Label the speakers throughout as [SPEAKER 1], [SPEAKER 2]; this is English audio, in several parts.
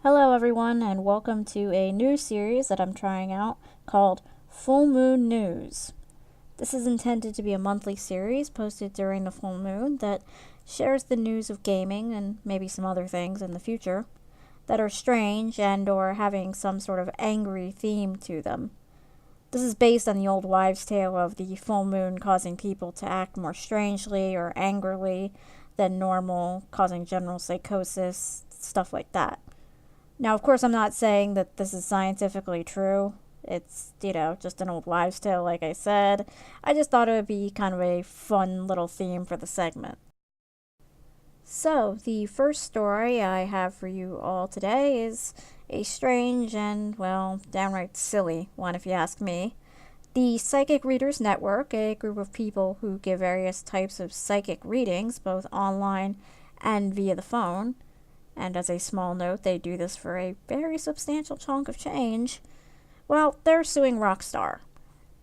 [SPEAKER 1] Hello everyone and welcome to a new series that I'm trying out called Full Moon News. This is intended to be a monthly series posted during the full moon that shares the news of gaming and maybe some other things in the future that are strange and or having some sort of angry theme to them. This is based on the old wives' tale of the full moon causing people to act more strangely or angrily than normal, causing general psychosis, stuff like that. Now, of course, I'm not saying that this is scientifically true. It's, just an old wives' tale, like I said. I just thought it would be kind of a fun little theme for the segment. So, the first story I have for you all today is a strange and, well, downright silly one, if you ask me. The Psychic Readers Network, a group of people who give various types of psychic readings, both online and via the phone, and as a small note, they do this for a very substantial chunk of change. Well, they're suing Rockstar.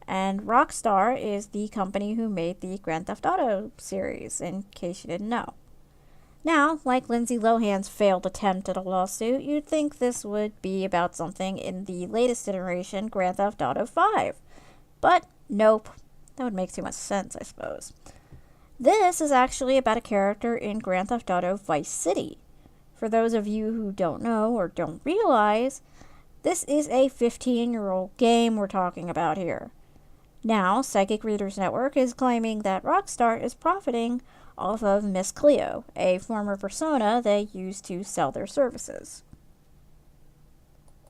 [SPEAKER 1] And Rockstar is the company who made the Grand Theft Auto series, in case you didn't know. Now, like Lindsay Lohan's failed attempt at a lawsuit, you'd think this would be about something in the latest iteration, Grand Theft Auto 5. But nope. That would make too much sense, I suppose. This is actually about a character in Grand Theft Auto Vice City. For those of you who don't know or don't realize, this is a 15-year-old game we're talking about here. Now, Psychic Readers Network is claiming that Rockstar is profiting off of Miss Cleo, a former persona they use to sell their services.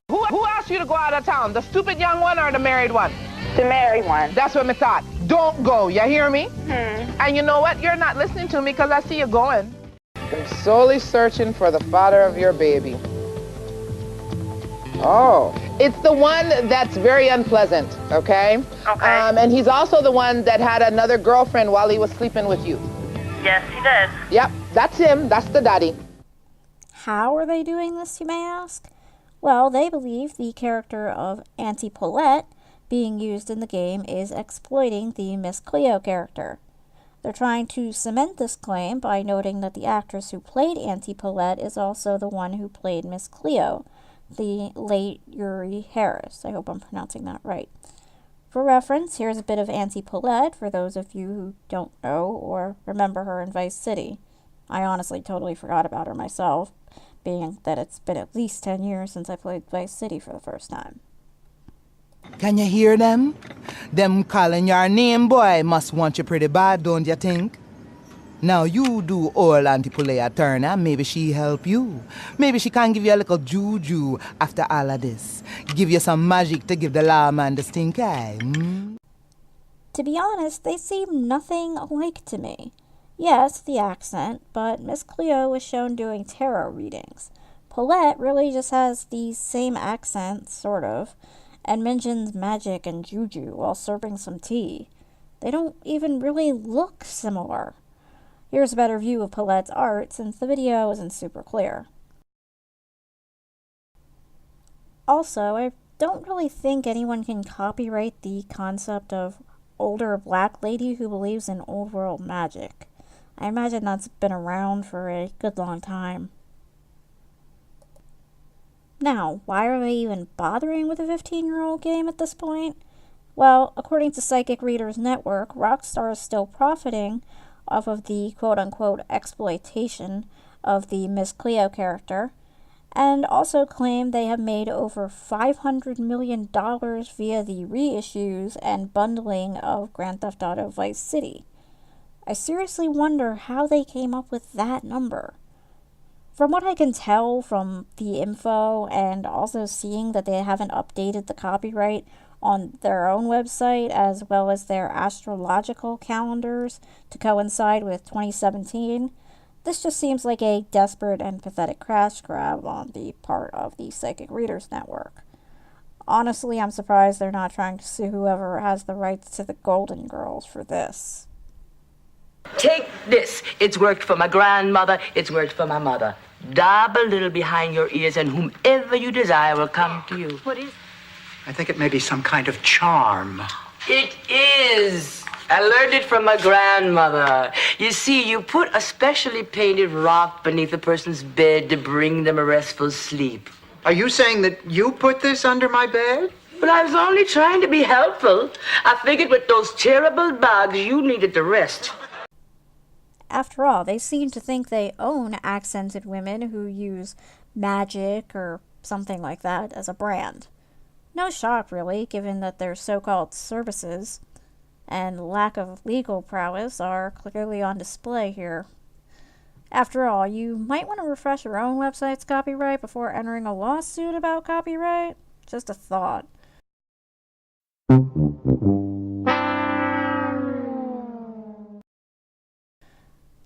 [SPEAKER 2] Who asked you to go out of town? The stupid young one or the married one?
[SPEAKER 3] The married one.
[SPEAKER 2] That's what I thought. Don't go, you hear me? And you know what? You're not listening to me because I see you going. I'm solely searching for the father of your baby. Oh. It's the one that's very unpleasant, okay?
[SPEAKER 3] Okay.
[SPEAKER 2] And he's also the one that had another girlfriend while he was sleeping with you.
[SPEAKER 3] Yes, he did.
[SPEAKER 2] Yep, that's him. That's the daddy.
[SPEAKER 1] How are they doing this, you may ask? Well, they believe the character of Auntie Paulette being used in the game is exploiting the Miss Cleo character. They're trying to cement this claim by noting that the actress who played Auntie Paulette is also the one who played Miss Cleo, the late Yuri Harris. I hope I'm pronouncing that right. For reference, here's a bit of Auntie Paulette for those of you who don't know or remember her in Vice City. I honestly totally forgot about her myself, being that it's been at least 10 years since I played Vice City for the first time.
[SPEAKER 4] Can you hear them? Them calling your name, boy, must want you pretty bad, don't you think? Now you do old Auntie Paulette turn, and maybe she help you. Maybe she can give you a little juju after all of this. Give you some magic to give the lawman the stink eye.
[SPEAKER 1] To be honest, they seem nothing alike to me. Yes, the accent, but Miss Cleo was shown doing tarot readings. Paulette really just has the same accent, sort of, and mentions magic and juju while serving some tea. They don't even really look similar. Here's a better view of Paulette's art since the video isn't super clear. Also, I don't really think anyone can copyright the concept of older black lady who believes in old world magic. I imagine that's been around for a good long time. Now, why are they even bothering with a 15-year-old game at this point? Well, according to Psychic Readers Network, Rockstar is still profiting off of the quote-unquote exploitation of the Miss Cleo character, and also claim they have made over $500 million via the reissues and bundling of Grand Theft Auto Vice City. I seriously wonder how they came up with that number. From what I can tell from the info and also seeing that they haven't updated the copyright on their own website as well as their astrological calendars to coincide with 2017, this just seems like a desperate and pathetic crash grab on the part of the Psychic Readers Network. Honestly, I'm surprised they're not trying to sue whoever has the rights to the Golden Girls for this.
[SPEAKER 5] Take this. It's worked for my grandmother. It's worked for my mother. Dab a little behind your ears, and whomever you desire will come to you.
[SPEAKER 3] What is?
[SPEAKER 6] I think it may be some kind of charm.
[SPEAKER 5] It is. I learned it from my grandmother. You see, you put a specially painted rock beneath a person's bed to bring them a restful sleep.
[SPEAKER 6] Are you saying that you put this under my bed?
[SPEAKER 5] But I was only trying to be helpful. I figured with those terrible bugs, you needed to rest.
[SPEAKER 1] After all, they seem to think they own accented women who use magic or something like that as a brand. No shock, really, given that their so-called services and lack of legal prowess are clearly on display here. After all, you might want to refresh your own website's copyright before entering a lawsuit about copyright. Just a thought.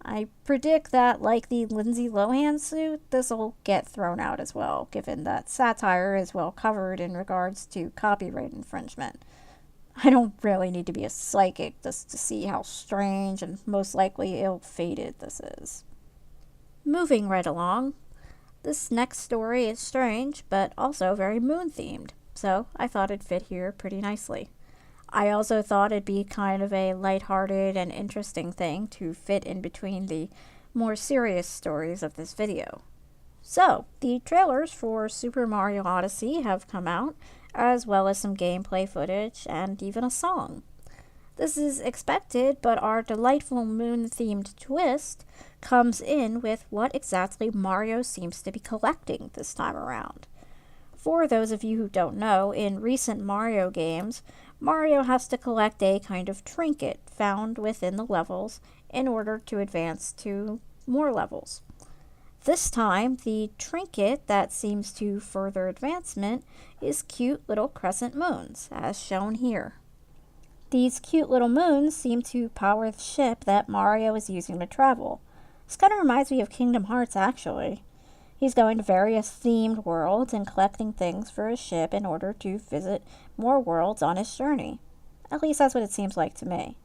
[SPEAKER 1] I predict that, like the Lindsay Lohan suit, this'll get thrown out as well, given that satire is well covered in regards to copyright infringement. I don't really need to be a psychic just to see how strange and most likely ill-fated this is. Moving right along, this next story is strange, but also very moon-themed, so I thought it'd fit here pretty nicely. I also thought it'd be kind of a lighthearted and interesting thing to fit in between the more serious stories of this video. So, the trailers for Super Mario Odyssey have come out, as well as some gameplay footage and even a song. This is expected, but our delightful moon-themed twist comes in with what exactly Mario seems to be collecting this time around. For those of you who don't know, in recent Mario games, Mario has to collect a kind of trinket found within the levels in order to advance to more levels. This time, the trinket that seems to further advancement is cute little crescent moons, as shown here. These cute little moons seem to power the ship that Mario is using to travel. This kind of reminds me of Kingdom Hearts, actually. He's going to various themed worlds and collecting things for his ship in order to visit more worlds on his journey. At least that's what it seems like to me.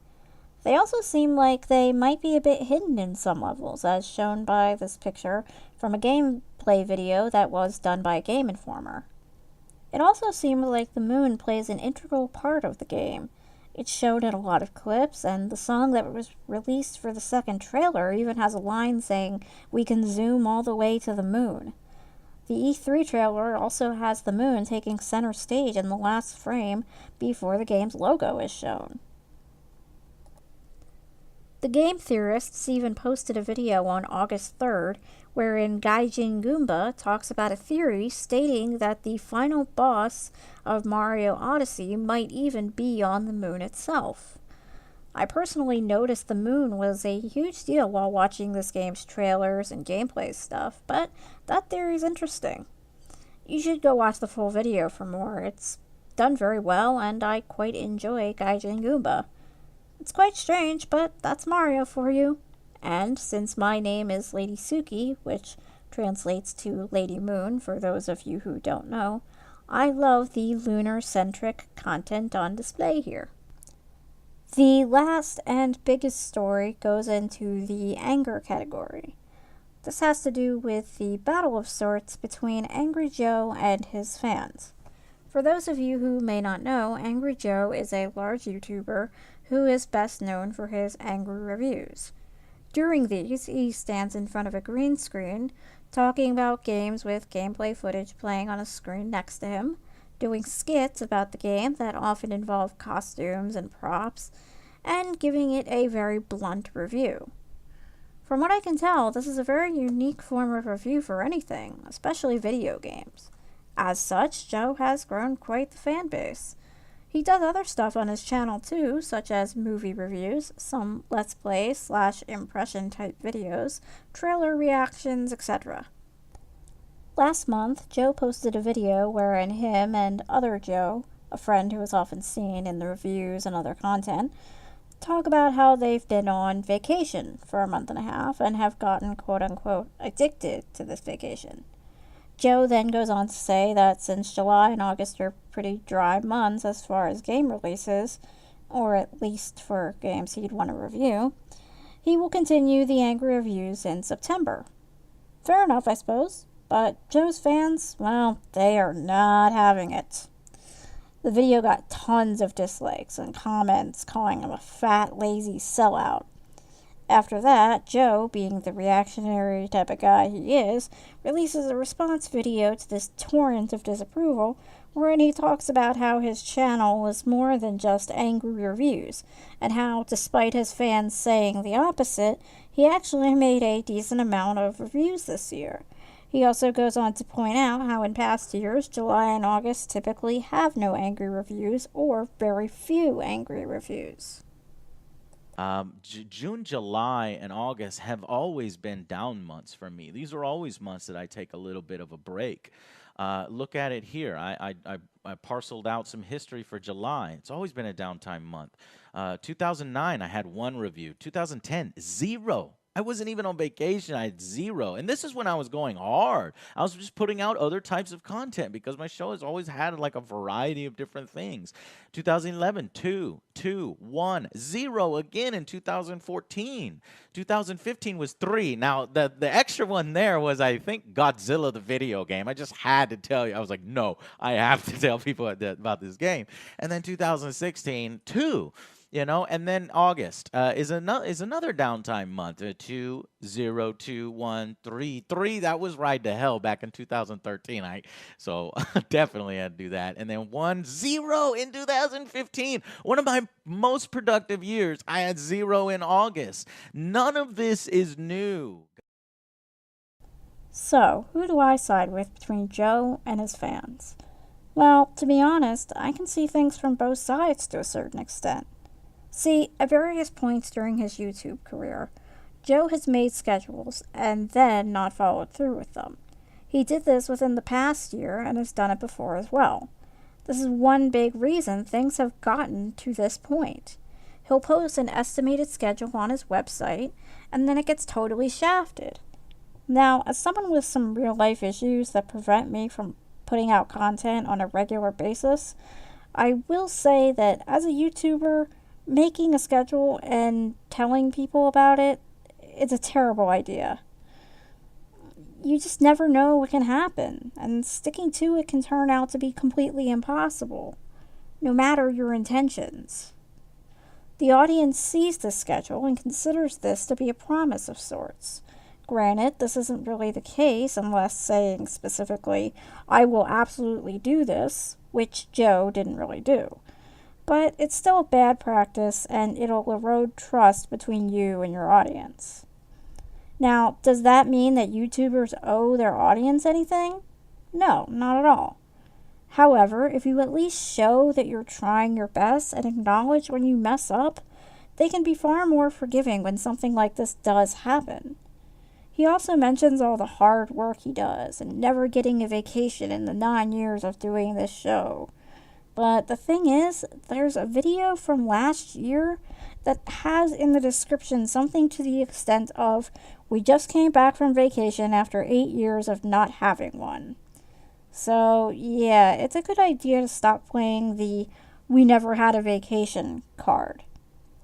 [SPEAKER 1] They also seem like they might be a bit hidden in some levels, as shown by this picture from a gameplay video that was done by a Game Informer. It also seems like the moon plays an integral part of the game. It's shown in a lot of clips, and the song that was released for the second trailer even has a line saying, "We can zoom all the way to the moon." The E3 trailer also has the moon taking center stage in the last frame before the game's logo is shown. The game theorists even posted a video on August 3rd wherein Gaijin Goomba talks about a theory stating that the final boss of Mario Odyssey might even be on the moon itself. I personally noticed the moon was a huge deal while watching this game's trailers and gameplay stuff, but that theory is interesting. You should go watch the full video for more. It's done very well, and I quite enjoy Gaijin Goomba. It's quite strange, but that's Mario for you. And since my name is Lady Tsuki, which translates to Lady Moon for those of you who don't know, I love the lunar-centric content on display here. The last and biggest story goes into the anger category. This has to do with the battle of sorts between Angry Joe and his fans. For those of you who may not know, Angry Joe is a large YouTuber who is best known for his angry reviews. During these, he stands in front of a green screen, talking about games with gameplay footage playing on a screen next to him, doing skits about the game that often involve costumes and props, and giving it a very blunt review. From what I can tell, this is a very unique form of review for anything, especially video games. As such, Joe has grown quite the fan base. He does other stuff on his channel too, such as movie reviews, some let's play / impression type videos, trailer reactions, etc. Last month, Joe posted a video wherein him and other Joe, a friend who is often seen in the reviews and other content, talk about how they've been on vacation for a month and a half and have gotten quote-unquote addicted to this vacation. Joe then goes on to say that since July and August are pretty dry months as far as game releases, or at least for games he'd want to review, he will continue the angry reviews in September. Fair enough, I suppose, but Joe's fans, well, they are not having it. The video got tons of dislikes and comments calling him a fat, lazy sellout. After that, Joe, being the reactionary type of guy he is, releases a response video to this torrent of disapproval wherein he talks about how his channel was more than just angry reviews, and how, despite his fans saying the opposite, he actually made a decent amount of reviews this year. He also goes on to point out how in past years, July and August typically have no angry reviews or very few angry reviews.
[SPEAKER 7] June, July, and August have always been down months for me. These are always months that I take a little bit of a break. Look at it here. I parceled out some history for July. It's always been a downtime month. 2009, I had 1 review. 2010, 0. I wasn't even on vacation. I had 0. And this is when I was going hard. I was just putting out other types of content because my show has always had like a variety of different things. 2011, 2, 1, 0 again in 2014. 2015 was 3. Now, the extra one there was, I think, Godzilla the video game. I just had to tell you. I was like, no, I have to tell people about this game. And then 2016, 2. You know, and then August is another downtime month. 2, 0, 2, 1, 3, 3. That was Ride to Hell back in 2013. So definitely had to do that. And then 1, 0 in 2015. One of my most productive years. I had 0 in August. None of this is new.
[SPEAKER 1] So, who do I side with between Joe and his fans? Well, to be honest, I can see things from both sides to a certain extent. See, at various points during his YouTube career, Joe has made schedules and then not followed through with them. He did this within the past year and has done it before as well. This is one big reason things have gotten to this point. He'll post an estimated schedule on his website, and then it gets totally shafted. Now, as someone with some real-life issues that prevent me from putting out content on a regular basis, I will say that as a YouTuber, making a schedule and telling people about it, it's a terrible idea. You just never know what can happen, and sticking to it can turn out to be completely impossible, no matter your intentions. The audience sees this schedule and considers this to be a promise of sorts. Granted, this isn't really the case unless saying specifically, I will absolutely do this, which Joe didn't really do. But it's still a bad practice, and it'll erode trust between you and your audience. Now, does that mean that YouTubers owe their audience anything? No, not at all. However, if you at least show that you're trying your best and acknowledge when you mess up, they can be far more forgiving when something like this does happen. He also mentions all the hard work he does and never getting a vacation in the 9 years of doing this show. But the thing is, there's a video from last year that has in the description something to the extent of, we just came back from vacation after 8 years of not having one. So, yeah, it's a good idea to stop playing the we never had a vacation card.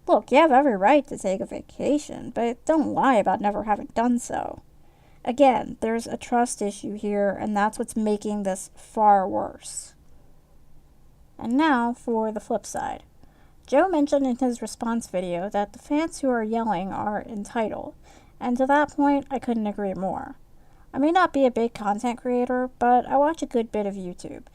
[SPEAKER 1] Look, you have every right to take a vacation, but don't lie about never having done so. Again, there's a trust issue here, and that's what's making this far worse. And now for the flip side. Joe mentioned in his response video that the fans who are yelling are entitled, and to that point, I couldn't agree more. I may not be a big content creator, but I watch a good bit of YouTube,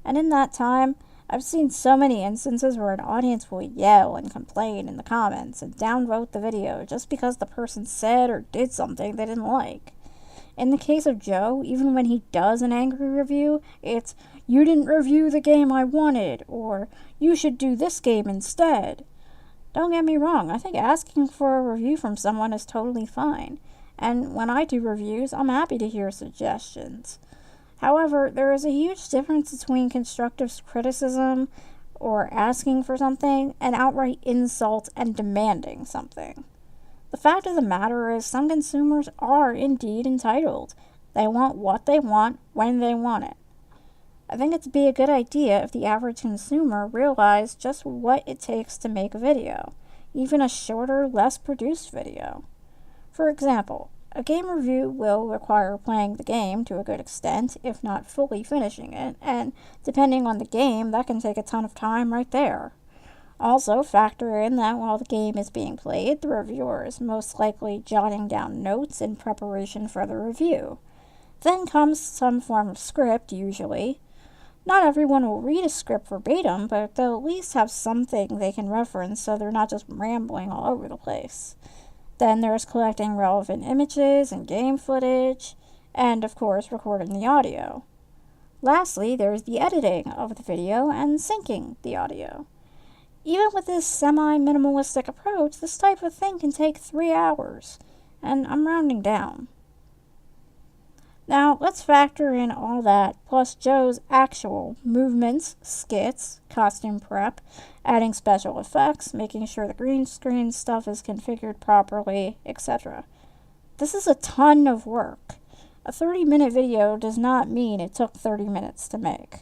[SPEAKER 1] and in that time, I've seen so many instances where an audience will yell and complain in the comments and downvote the video just because the person said or did something they didn't like. In the case of Joe, even when he does an angry review, it's, you didn't review the game I wanted, or you should do this game instead. Don't get me wrong, I think asking for a review from someone is totally fine, and when I do reviews, I'm happy to hear suggestions. However, there is a huge difference between constructive criticism or asking for something and outright insult and demanding something. The fact of the matter is some consumers are indeed entitled. They want what they want when they want it. I think it'd be a good idea if the average consumer realized just what it takes to make a video, even a shorter, less produced video. For example, a game review will require playing the game to a good extent, if not fully finishing it, and depending on the game, that can take a ton of time right there. Also, factor in that while the game is being played, the reviewer is most likely jotting down notes in preparation for the review. Then comes some form of script, usually. Not everyone will read a script verbatim, but they'll at least have something they can reference so they're not just rambling all over the place. Then there's collecting relevant images and game footage, and of course recording the audio. Lastly, there's the editing of the video and syncing the audio. Even with this semi-minimalistic approach, this type of thing can take 3 hours, and I'm rounding down. Now, let's factor in all that, plus Joe's actual movements, skits, costume prep, adding special effects, making sure the green screen stuff is configured properly, etc. This is a ton of work. A 30-minute video does not mean it took 30 minutes to make.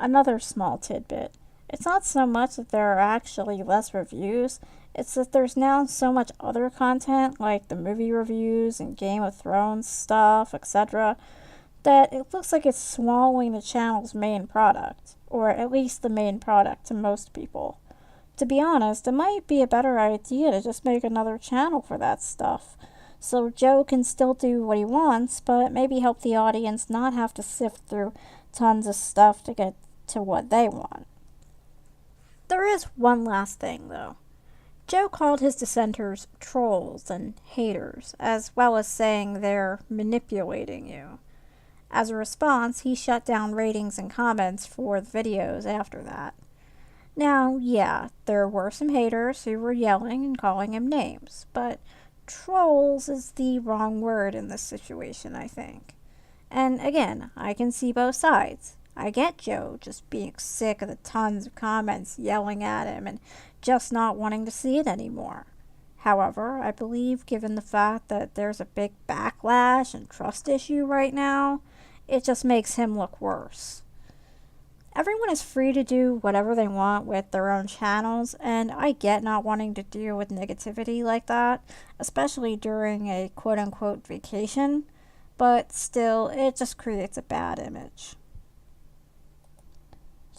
[SPEAKER 1] Another small tidbit. It's not so much that there are actually less reviews, it's that there's now so much other content, like the movie reviews and Game of Thrones stuff, etc., that it looks like it's swallowing the channel's main product, or at least the main product to most people. To be honest, it might be a better idea to just make another channel for that stuff, so Joe can still do what he wants, but maybe help the audience not have to sift through tons of stuff to get to what they want. There is one last thing, though. Joe called his dissenters trolls and haters, as well as saying they're manipulating you. As a response, he shut down ratings and comments for the videos after that. Now, yeah, there were some haters who were yelling and calling him names, but trolls is the wrong word in this situation, I think. And again, I can see both sides. I get Joe just being sick of the tons of comments yelling at him and just not wanting to see it anymore. However, I believe given the fact that there's a big backlash and trust issue right now, it just makes him look worse. Everyone is free to do whatever they want with their own channels, and I get not wanting to deal with negativity like that, especially during a quote-unquote vacation, but still, it just creates a bad image.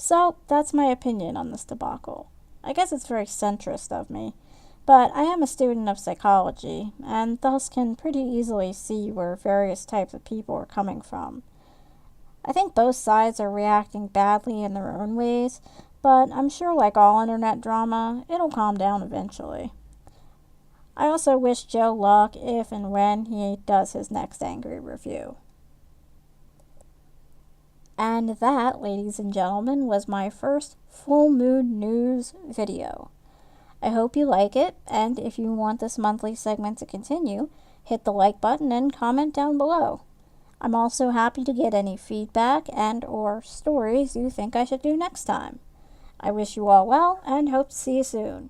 [SPEAKER 1] So, that's my opinion on this debacle. I guess it's very centrist of me, but I am a student of psychology, and thus can pretty easily see where various types of people are coming from. I think both sides are reacting badly in their own ways, but I'm sure like all internet drama, it'll calm down eventually. I also wish Joe luck if and when he does his next angry review. And that, ladies and gentlemen, was my first full moon news video. I hope you like it, and if you want this monthly segment to continue, hit the like button and comment down below. I'm also happy to get any feedback and or stories you think I should do next time. I wish you all well and hope to see you soon.